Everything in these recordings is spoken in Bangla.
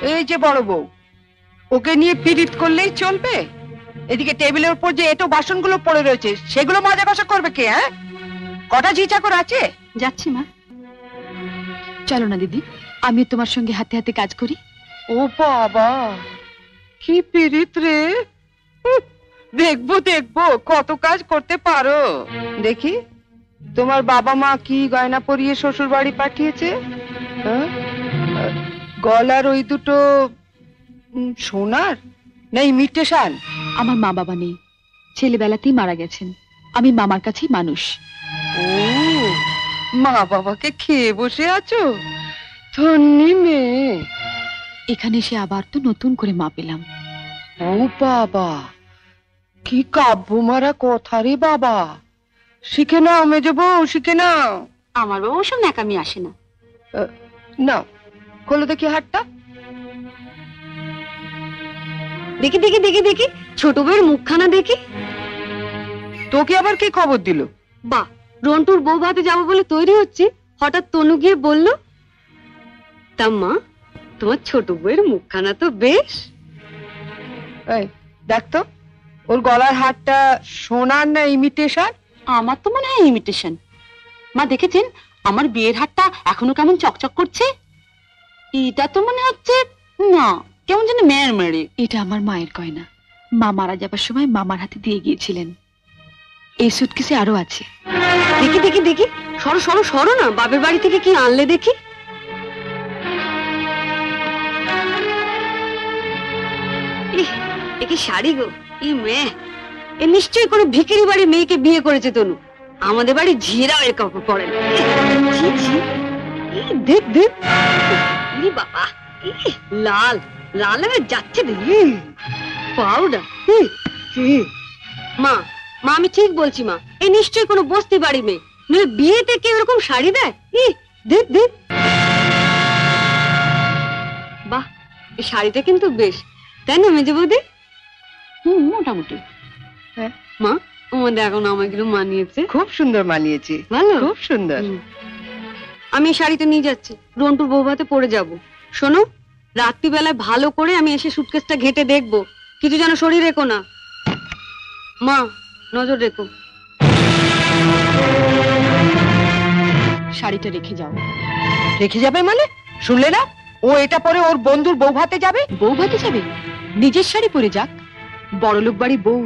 এই যে বড় বউ, ওকে নিয়ে পীড়িত করলেই চলবে? এদিকে টেবিলের উপর যে এটো বাসনগুলো পড়ে রয়েছে সেগুলো মাজা কষা করবে কে? হ্যাঁ, কটা ঝি চাকর আছে? যাচ্ছি মা। চলো না দিদি, আমি তোমার সঙ্গে হাতে হাতে কাজ করি। ও বাবা, কি পীড়িত রে! দেখবো দেখবো কত কাজ করতে পারো। দেখি তোমার বাবা মা কি গয়না পরিয়ে শ্বশুর বাড়ি পাঠিয়েছে। হ্যাঁ, গলার ওই দুটো সোনার না ইমিটেশন? আমার মা বাবা নেই, ছেলেবেলাতেই মারা গেছেন। আমি মামার কাছেই মানুষ। ও, মা বাবাকে খেয়ে বসে আছো? ধন্যি মেয়ে। এখানে এসে আবার তো নতুন করে মা পেলাম। ও বাবা, কি কাব্য মারা কথা রে বাবা! শিখে নাও মেজো বউ, শিখে নাও। আমার বাবা ওসব ন্যাকামি আসে না। নাও, খোলো দেখি হাতটা। দেখি দেখি দেখি দেখি, ছোট বউয়ের মুখখানা দেখি। তোকে আবার কে খবর দিল? বাহ, রন্টুর বউ ভাতে যাবো বলে তৈরি হচ্ছে, হঠাৎ তনু গিয়ে বলল, তা মা তোমার ছোট বউয়ের মুখখানা তো বেশ। এই দেখ তো, ওর গলার হারটা সোনার না ইমিটেশন? আমার তো মনে হয় ইমিটেশন। মা দেখেছেন আমার বিয়ের হারটা এখনো কেমন চকচক করছে? এটা তো মনে হচ্ছে না, কেমন যেন মেয়ের মেরে। এটা আমার মায়ের গয়না, মা মারা যাবার সময় মামার হাতে দিয়ে গিয়েছিলেন। এই সুটকেসে আরো আছে। দেখি দেখি দেখি, সরো সরো সরো না, বাপের বাড়ি থেকে কি আনলে দেখি। এ কি শাড়ি গো! ই মেয়ে, এ নিশ্চয়ই কোনো ভিখারি বাড়ির মেয়েকে বিয়ে করেছে তনু। আমাদের বাড়ি ঝিরাও এর কাপড় পরে না। দেখ দেখ, বাবা লাল লাল হয়ে যাচ্ছে পাউডার। মা মা আমি ঠিক বলছি মা, এ নিশ্চয়ই কোনো বস্তি বাড়ি মেয়ে, নইলে বিয়েতে কেউ এরকম শাড়ি দেয়? দেখ দেখ, বাহ, এই শাড়িটা কিন্তু বেশ, তাই না মেজে বৌদি? মোটামুটি। হ্যাঁ মা, আমাদের এখন আমাকে মানিয়েছে। খুব সুন্দর মানিয়েছে, ভালো, খুব সুন্দর। আমি এই শাড়িটা নিয়ে যাচ্ছি, রন্টুর বউ ভাতে পরে যাবো। শোনো, রাত্রিবেলায় ভালো করে আমি এসে সুটকেসটা ঘেটে দেখবো, কিছু যেন শরীর রেখো না। মা নজর রেখো। শাড়িটা রেখে যাও। রেখে যাবে মানে? শুনলে না, ও এটা পরে ওর বন্ধুর বউ ভাতে যাবে। বউ ভাতে যাবে? নিজের শাড়ি পরে যাক। বড়লোক বাড়ি বউ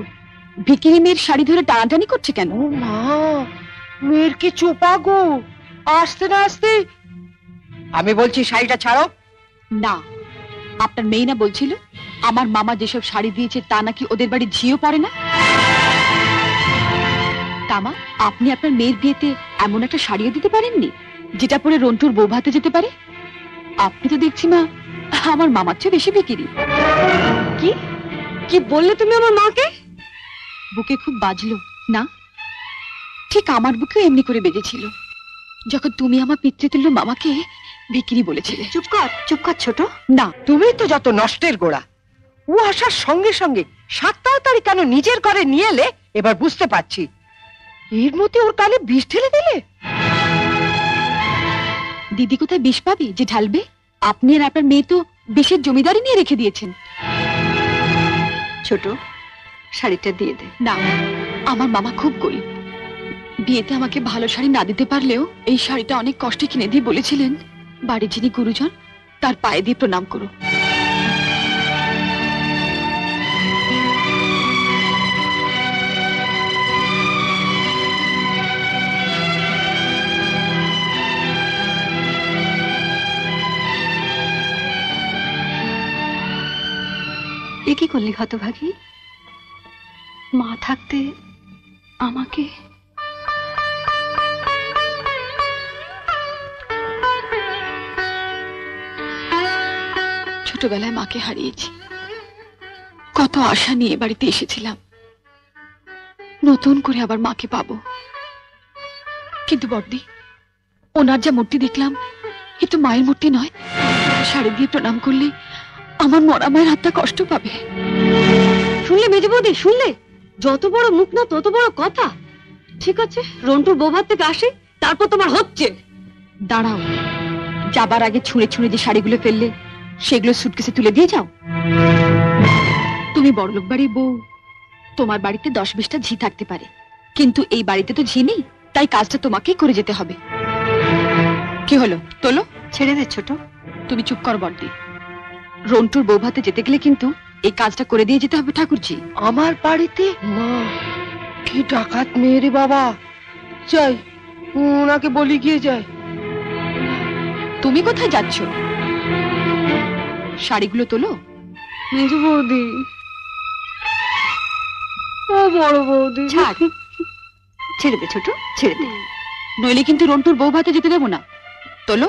ভিখিরি মেয়ের শাড়ি ধরে টানাটানি করছে কেন? ও মা, মেয়ের কি চোপা গো! আসতে না আসতে। আমি বলছি শাড়িটা ছাড়ো। না, আপনার মেয়ে না বলছিল আমার মামা যেসব শাড়ি দিয়েছে তা নাকি ওদের বাড়ি ঝিও পড়ে না? তামা, আপনি আপনার মেয়ের বিয়েতে এমন একটা শাড়িও দিতে পারেননি যেটা পরে রন্টুর বউ ভাতে যেতে পারে? আপনি তো দেখছি মা আমার মামার চেয়ে বেশি ভিখিরি। কি কি বললে তুমি আমার মাকে? বুকে খুব বাজলো না? ঠিক আমার বুকেও এমনি করে বেজেছিল যখন তুমি আমার পিতৃতুল্য মামাকে ভিখিরি বলেছিলে। চুপ কর ছোট। না, তুমি তো যত নষ্টের গোড়া। ও আসার সঙ্গে সঙ্গে 7 তাড়াতাড়ি কেন নিজের ঘরে নিয়ে এলে এবার বুঝতে পারছি। এর মধ্যে ওর কানে বিষ ঢেলে দিলে। দিদি কোথায় বিষ পাবে যে ঢালবে? আপনি আর আপনার মেয়ে তো বিষের জমিদারি নিয়ে রেখে দিয়েছেন। ছোট, শাড়িটা দিয়ে দে। না, আমার মামা খুব গরিব, বিয়েতে আমাকে ভালো শাড়ি না দিতে পারলেও এই শাড়িটা অনেক কষ্টে কিনে দিয়ে বলেছিলেন বাড়ির যিনি গুরুজন তার পায়ে দিয়ে প্রণাম করো। এ কি করলি হতভাগী? মা থাকতে আমাকে ছোটবেলায় মাকে হারিয়েছি, কত আশা নিয়ে বাড়িতে এসেছিলাম, নতুন করে আবার মাকে পাবো। কিন্তু বড়দি, ওনার যা মূর্তি দেখলাম এ তো মায়ের মূর্তি নয়। শাড়ি দিয়ে প্রণাম করলে আমার মরা মায়ের হাতটা কষ্ট পাবে। শুনলে মেজে বৌদি, শুনলে? যত বড় মুখ না তত বড় কথা। ঠিক আছে, রন্টুর বউ ভাত থেকে আসে, তারপর তোমার হচ্ছে। দাঁড়াও, যাবার আগে ছুঁড়ে ছুঁড়ে যে শাড়িগুলো ফেললে সেগুলো সুটকেসে তুলে দিয়ে যাও। তুমি বড়লোক বাড়ির বউ, তোমার বাড়িতে 10-20টা ঝি থাকতে পারে, কিন্তু এই বাড়িতে তো ঝি নেই, তাই কাজটা তোমাকেই করে যেতে হবে। কি হলো, তোলো। ছেড়ে দে ছোট। তুমি চুপ কর বড়দি। রন্টুর বউ ভাতে যেতে গেলে কিন্তু এই কাজটা করে দিয়ে যেতে হবে ঠাকুরজি। আমার বাড়িতে? মা, কি ডাকাত মেয়ে রে বাবা। যাই, ওনাকে বলি গিয়ে যায়। তুমি কোথায় যাচ্ছ? শাড়িগুলো তোলো। মেজো বৌদি, ও বড় বৌদি, ছাড়, ছেড়ে দে ছোট, ছেড়ে দে, নইলে কিন্তু রন্টুর বউ ভাতে যেতে দেবো না। তোলো।